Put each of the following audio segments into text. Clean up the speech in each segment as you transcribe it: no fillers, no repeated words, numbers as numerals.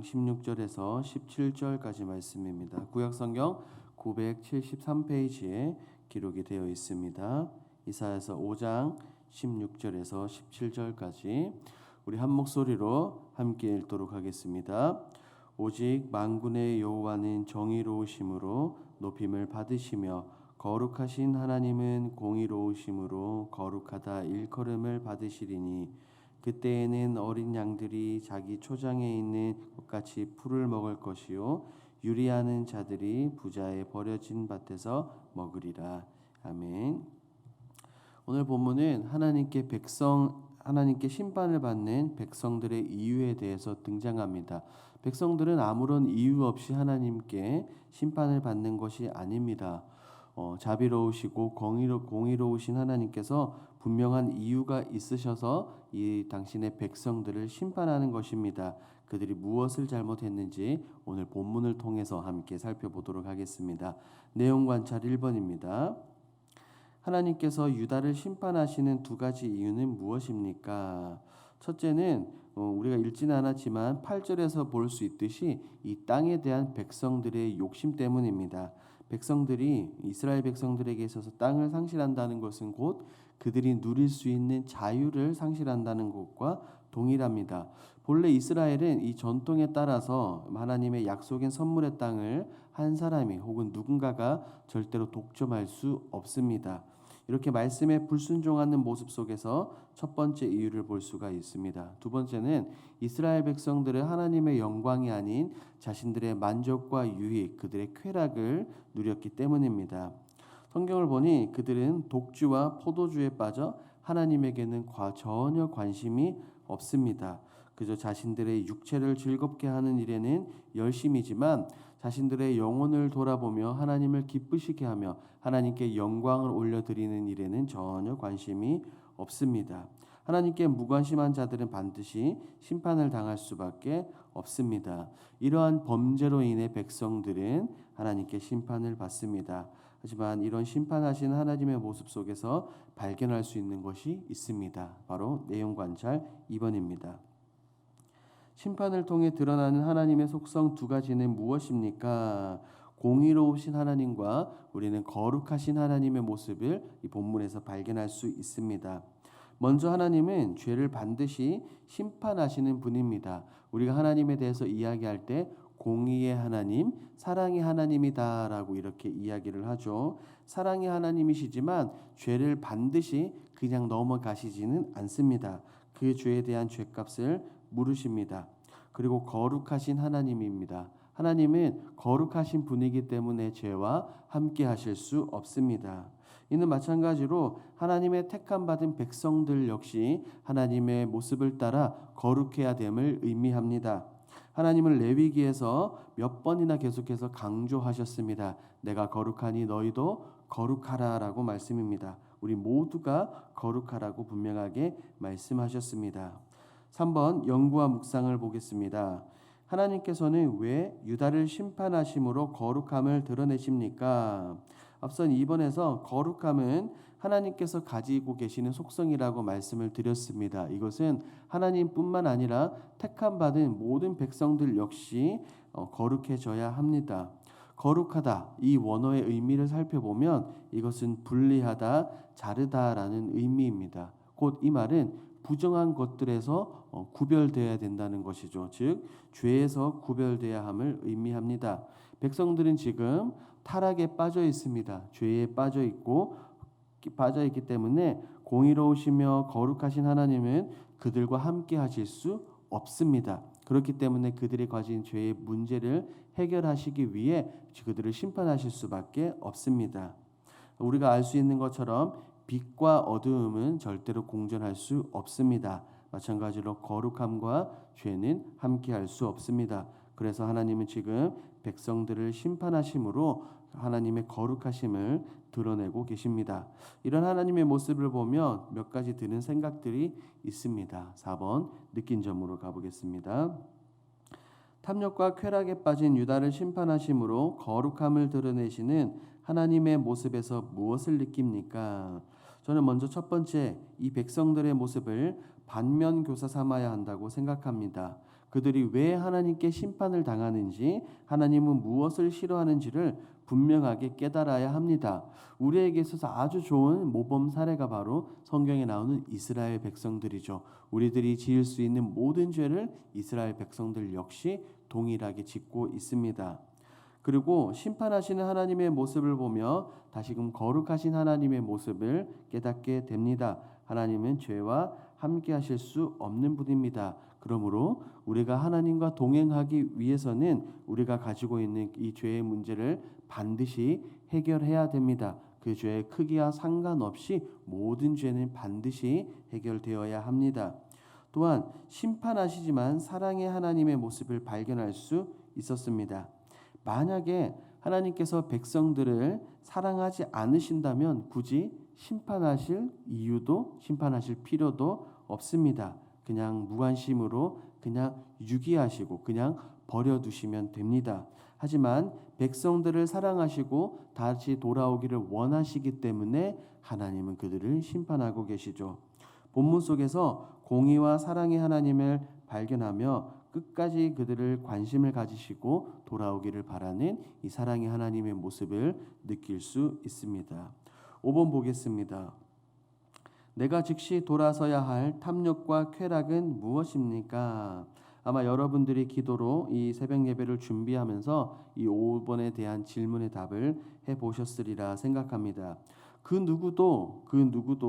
16절에서 17절까지 말씀입니다. 구약성경 973페이지에 기록이 되어 있습니다. 이사야서 5장 16절에서 17절까지 우리 한 목소리로 함께 읽도록 하겠습니다. 오직 만군의 여호와는 정의로우심으로 높임을 받으시며 거룩하신 하나님은 공의로우심으로 거룩하다 일컬음을 받으시리니 그때에는 어린 양들이 자기 초장에 있는 것같이 풀을 먹을 것이요 유리하는 자들이 부자의 버려진 밭에서 먹으리라. 아멘. 오늘 본문은 하나님께 심판을 받는 백성들의 이유에 대해서 등장합니다. 백성들은 아무런 이유 없이 하나님께 심판을 받는 것이 아닙니다. 자비로우시고 공의로우신 하나님께서 분명한 이유가 있으셔서 이 당신의 백성들을 심판하는 것입니다. 그들이 무엇을 잘못했는지 오늘 본문을 통해서 함께 살펴보도록 하겠습니다. 내용 관찰 1번입니다. 하나님께서 유다를 심판하시는 두 가지 이유는 무엇입니까? 첫째는 우리가 읽지는 않았지만 8절에서 볼 수 있듯이 이 땅에 대한 백성들의 욕심 때문입니다. 이스라엘 백성들에게 있어서 땅을 상실한다는 것은 곧 그들이 누릴 수 있는 자유를 상실한다는 것과 동일합니다. 본래 이스라엘은 이 전통에 따라서 하나님의 약속인 선물의 땅을 한 사람이 혹은 누군가가 절대로 독점할 수 없습니다. 이렇게 말씀에 불순종하는 모습 속에서 첫 번째 이유를 볼 수가 있습니다. 두 번째는 이스라엘 백성들은 하나님의 영광이 아닌 자신들의 만족과 유익, 그들의 쾌락을 누렸기 때문입니다. 성경을 보니 그들은 독주와 포도주에 빠져 하나님에게는 전혀 관심이 없습니다. 그저 자신들의 육체를 즐겁게 하는 일에는 열심이지만 자신들의 영혼을 돌아보며 하나님을 기쁘시게 하며 하나님께 영광을 올려드리는 일에는 전혀 관심이 없습니다. 하나님께 무관심한 자들은 반드시 심판을 당할 수밖에 없습니다. 이러한 범죄로 인해 백성들은 하나님께 심판을 받습니다. 하지만 이런 심판하신 하나님의 모습 속에서 발견할 수 있는 것이 있습니다. 바로 내용 관찰 2번입니다. 심판을 통해 드러나는 하나님의 속성 두 가지는 무엇입니까? 공의로우신 하나님과 우리는 거룩하신 하나님의 모습을 이 본문에서 발견할 수 있습니다. 먼저 하나님은 죄를 반드시 심판하시는 분입니다. 우리가 하나님에 대해서 이야기할 때 공의의 하나님, 사랑의 하나님이다라고 이렇게 이야기를 하죠. 사랑의 하나님이시지만 죄를 반드시 그냥 넘어가시지는 않습니다. 그 죄에 대한 죄값을 물으십니다. 그리고 거룩하신 하나님입니다. 하나님은 거룩하신 분이기 때문에 죄와 함께 하실 수 없습니다. 이는 마찬가지로 하나님의 택함 받은 백성들 역시 하나님의 모습을 따라 거룩해야 됨을 의미합니다. 하나님은 레위기에서 몇 번이나 계속해서 강조하셨습니다. 내가 거룩하니 너희도 거룩하라라고 말씀입니다. 우리 모두가 거룩하라고 분명하게 말씀하셨습니다. 3번 영구와 묵상을 보겠습니다. 하나님께서는 왜 유다를 심판하심으로 거룩함을 드러내십니까? 앞선 2번에서 거룩함은 하나님께서 가지고 계시는 속성이라고 말씀을 드렸습니다. 이것은 하나님뿐만 아니라 택함 받은 모든 백성들 역시 거룩해져야 합니다. 거룩하다, 이 원어의 의미를 살펴보면 이것은 분리하다, 자르다라는 의미입니다. 곧 이 말은 부정한 것들에서 구별되어야 된다는 것이죠. 즉 죄에서 구별되어야 함을 의미합니다. 백성들은 지금 타락에 빠져 있습니다. 죄에 빠져 있기 때문에 공의로우시며 거룩하신 하나님은 그들과 함께 하실 수 없습니다. 그렇기 때문에 그들이 가진 죄의 문제를 해결하시기 위해 그들을 심판하실 수밖에 없습니다. 우리가 알 수 있는 것처럼 빛과 어두움은 절대로 공존할 수 없습니다. 마찬가지로 거룩함과 죄는 함께할 수 없습니다. 그래서 하나님은 지금 백성들을 심판하심으로 하나님의 거룩하심을 드러내고 계십니다. 이런 하나님의 모습을 보면 몇 가지 드는 생각들이 있습니다. 4번 느낀 점으로 가보겠습니다. 탐욕과 쾌락에 빠진 유다를 심판하심으로 거룩함을 드러내시는 하나님의 모습에서 무엇을 느낍니까? 저는 먼저 첫 번째 이 백성들의 모습을 반면교사 삼아야 한다고 생각합니다. 그들이 왜 하나님께 심판을 당하는지, 하나님은 무엇을 싫어하는지를 분명하게 깨달아야 합니다. 우리에게 있어서 아주 좋은 모범 사례가 바로 성경에 나오는 이스라엘 백성들이죠. 우리들이 지을 수 있는 모든 죄를 이스라엘 백성들 역시 동일하게 짓고 있습니다. 그리고 심판하시는 하나님의 모습을 보며 다시금 거룩하신 하나님의 모습을 깨닫게 됩니다. 하나님은 죄와 함께 하실 수 없는 분입니다. 그러므로 우리가 하나님과 동행하기 위해서는 우리가 가지고 있는 이 죄의 문제를 반드시 해결해야 됩니다. 그 죄의 크기와 상관없이 모든 죄는 반드시 해결되어야 합니다. 또한 심판하시지만 사랑의 하나님의 모습을 발견할 수 있었습니다. 만약에 하나님께서 백성들을 사랑하지 않으신다면 굳이 심판하실 이유도 심판하실 필요도 없습니다. 그냥 무관심으로 그냥 유기하시고 그냥 버려두시면 됩니다. 하지만 백성들을 사랑하시고 다시 돌아오기를 원하시기 때문에 하나님은 그들을 심판하고 계시죠. 본문 속에서 공의와 사랑의 하나님을 발견하며 끝까지 그들을 관심을 가지시고 돌아오기를 바라는 이 사랑의 하나님의 모습을 느낄 수 있습니다. 5번 보겠습니다. 내가 즉시 돌아서야 할 탐욕과 쾌락은 무엇입니까? 아마 여러분들이 기도로 이 새벽 예배를 준비하면서 이 5번에 대한 질문의 답을 해보셨으리라 생각합니다. 그 누구도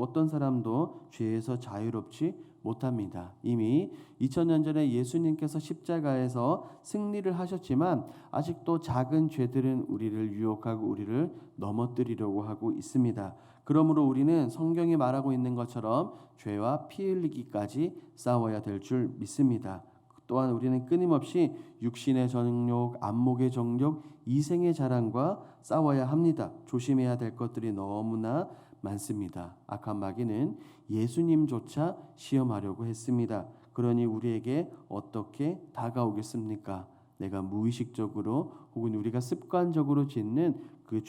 어떤 사람도 죄에서 자유롭지 못합니다. 이미 2000년 전에 예수님께서 십자가에서 승리를 하셨지만 아직도 작은 죄들은 우리를 유혹하고 우리를 넘어뜨리려고 하고 있습니다. 그러므로 우리는 성경이 말하고 있는 것처럼 죄와 피 흘리기까지 싸워야 될 줄 믿습니다. 또한 우리는 끊임없이 육신의 정욕, 안목의 정욕, 이생의 자랑과 싸워야 합니다. 조심해야 될 것들이 너무나 많습니다. 악한 마귀는 예수님조차 시험하려고 했습니다. 그러니 우리에게 어떻게 다가오겠습니까? 내가 무의식적으로 혹은 우리가 습관적으로 짓는 그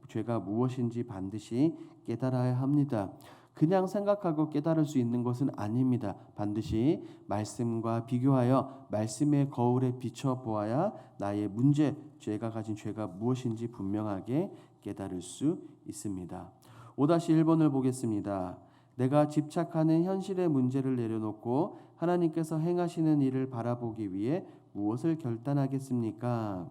죄가 무엇인지 반드시 깨달아야 합니다. 그냥 생각하고 깨달을 수 있는 것은 아닙니다. 반드시 말씀과 비교하여 말씀의 거울에 비춰 보아야 나의 문제, 죄가 가진 죄가 무엇인지 분명하게 깨달을 수 있습니다. 5-1번을 보겠습니다. 내가 집착하는 현실의 문제를 내려놓고 하나님께서 행하시는 일을 바라보기 위해 무엇을 결단하겠습니까?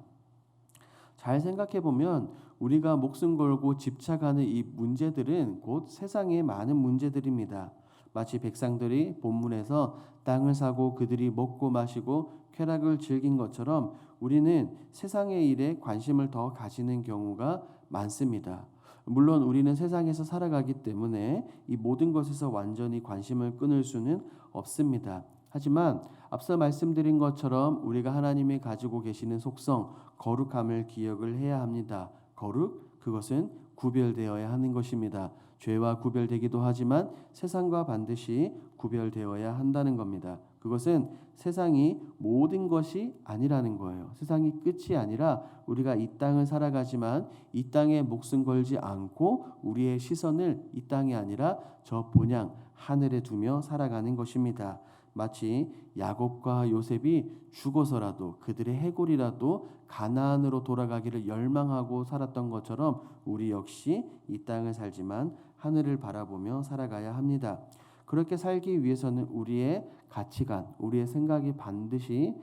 잘 생각해 보면 우리가 목숨 걸고 집착하는 이 문제들은 곧 세상의 많은 문제들입니다. 마치 백성들이 본문에서 땅을 사고 그들이 먹고 마시고 쾌락을 즐긴 것처럼 우리는 세상의 일에 관심을 더 가지는 경우가 많습니다. 물론 우리는 세상에서 살아가기 때문에 이 모든 것에서 완전히 관심을 끊을 수는 없습니다. 하지만 앞서 말씀드린 것처럼 우리가 하나님이 가지고 계시는 속성, 거룩함을 기억을 해야 합니다. 거룩, 그것은 구별되어야 하는 것입니다. 죄와 구별되기도 하지만 세상과 반드시 구별되어야 한다는 겁니다. 그것은 세상이 모든 것이 아니라는 거예요. 세상이 끝이 아니라 우리가 이 땅을 살아가지만 이 땅에 목숨 걸지 않고 우리의 시선을 이 땅이 아니라 저 본향 하늘에 두며 살아가는 것입니다. 마치 야곱과 요셉이 죽어서라도 그들의 해골이라도 가나안으로 돌아가기를 열망하고 살았던 것처럼 우리 역시 이 땅을 살지만 하늘을 바라보며 살아가야 합니다. 그렇게 살기 위해서는 우리의 가치관, 우리의 생각이 반드시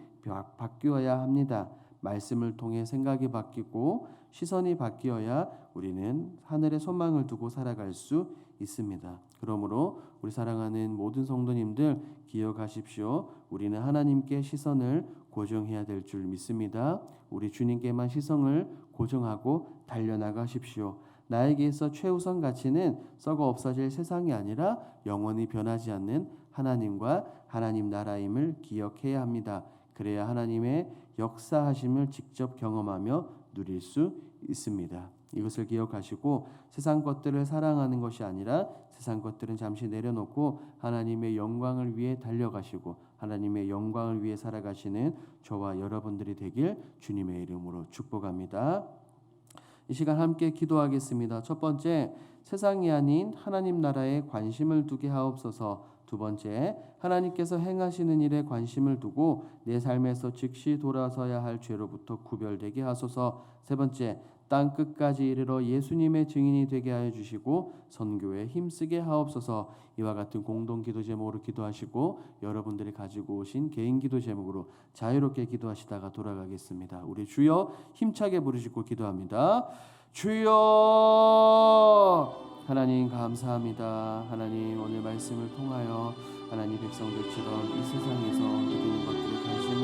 바뀌어야 합니다. 말씀을 통해 생각이 바뀌고 시선이 바뀌어야 우리는 하늘에 소망을 두고 살아갈 수 있습니다. 그러므로 우리 사랑하는 모든 성도님들 기억하십시오. 우리는 하나님께 시선을 고정해야 될 줄 믿습니다. 우리 주님께만 시선을 고정하고 달려나가십시오. 나에게 있어 최우선 가치는 썩어 없어질 세상이 아니라 영원히 변하지 않는 하나님과 하나님 나라임을 기억해야 합니다. 그래야 하나님의 역사하심을 직접 경험하며 누릴 수 있습니다. 이것을 기억하시고 세상 것들을 사랑하는 것이 아니라 세상 것들은 잠시 내려놓고 하나님의 영광을 위해 달려가시고 하나님의 영광을 위해 살아가시는 저와 여러분들이 되길 주님의 이름으로 축복합니다. 이 시간 함께 기도하겠습니다. 첫 번째, 세상이 아닌 하나님 나라에 관심을 두게 하옵소서. 두 번째, 하나님께서 행하시는 일에 관심을 두고 내 삶에서 즉시 돌아서야 할 죄로부터 구별되게 하소서. 세 번째, 땅 끝까지 이르러 예수님의 증인이 되게 하여 주시고 선교에 힘쓰게 하옵소서. 이와 같은 공동 기도 제목으로 기도하시고 여러분들이 가지고 오신 개인 기도 제목으로 자유롭게 기도하시다가 돌아가겠습니다. 우리 주여 힘차게 부르시고 기도합니다. 주여. 하나님 감사합니다. 하나님 오늘 말씀을 통하여 하나님 백성들처럼 이 세상에서 믿는 것들을 관심을